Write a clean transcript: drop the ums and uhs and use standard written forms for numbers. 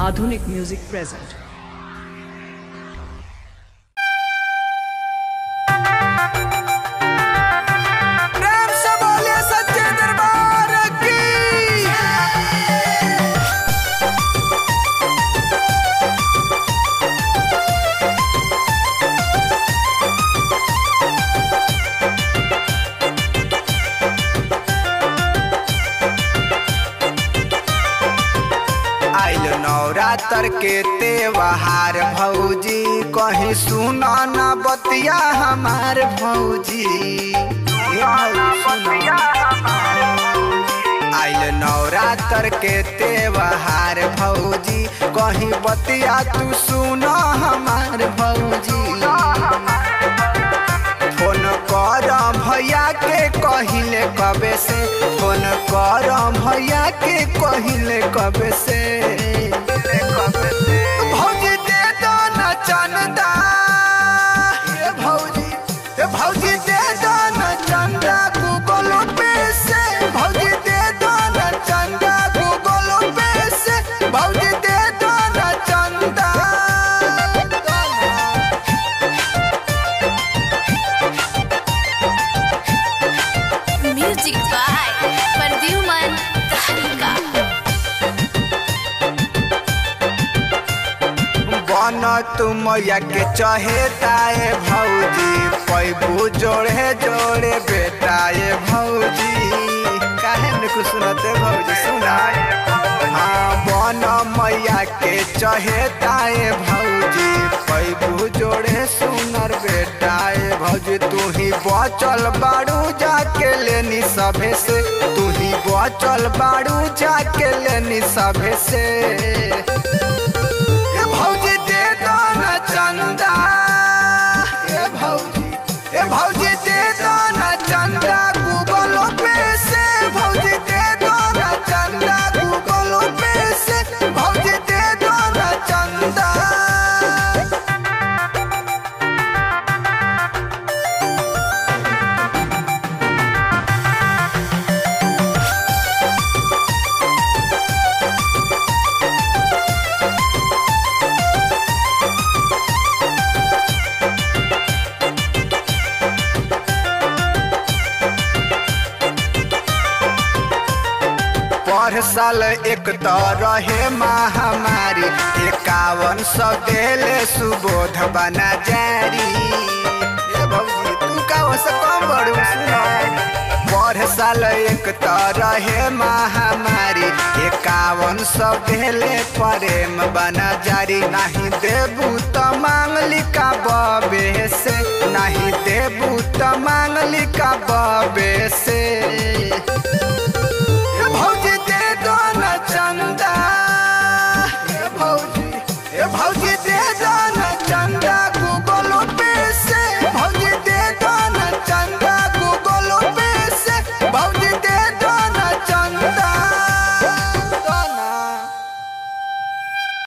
Adhunik Music present. प्रेम से बोलिए सच्चे दरबार की। आइल नवरात्र के त्योहार भौजी, कहीं सुना ना बतिया हमार भौजी। आइल नवरात्र के त्योहार भौजी, कहीं बतिया तू सुना हमार भौजी। फोन कर भैया के कहिले कबे से, फोन कर भैया के कहिले कबे से। भौजी दे दो न चंदा, भौजी दे दो न चंदा गूगल पे से। भौजी दे दो न चंदा गूगल पे से। भौजी दे दो न चंदा। Music by Perdiuman Tahrika. बन तुम मैया के चहेताए भौजी, पैबू जोड़े जोड़े बेटाए भौजी। काहे न कुछ सुनते भौजी सुनाए। हाँ बन मैया के चहेताए भौजी, पैबू जोड़े सुनर बेटाए भौजी। तू ही बचल बाड़ू जाके लेनी सभे से, तू ही बचल बाड़ू जाके लेनी सभे से। भौजी दे दो न चंदा, भौजी दे दो न चंदा गूगल पे से। भौजी दे दो न चंदा गूगल पे से। भौजी दे दो न चंदा। पर साल एक तो रहे महामारी, 5100 देले सुबोध बना जारी। भौजी तू का से कम बड़ू सुना। पर साल एक तो रहे महामारी, 5100 देले प्रेम बना जारी। नहीं देबू तो मांगली का बबे से, नहीं देबू तो मांगली का बबे से।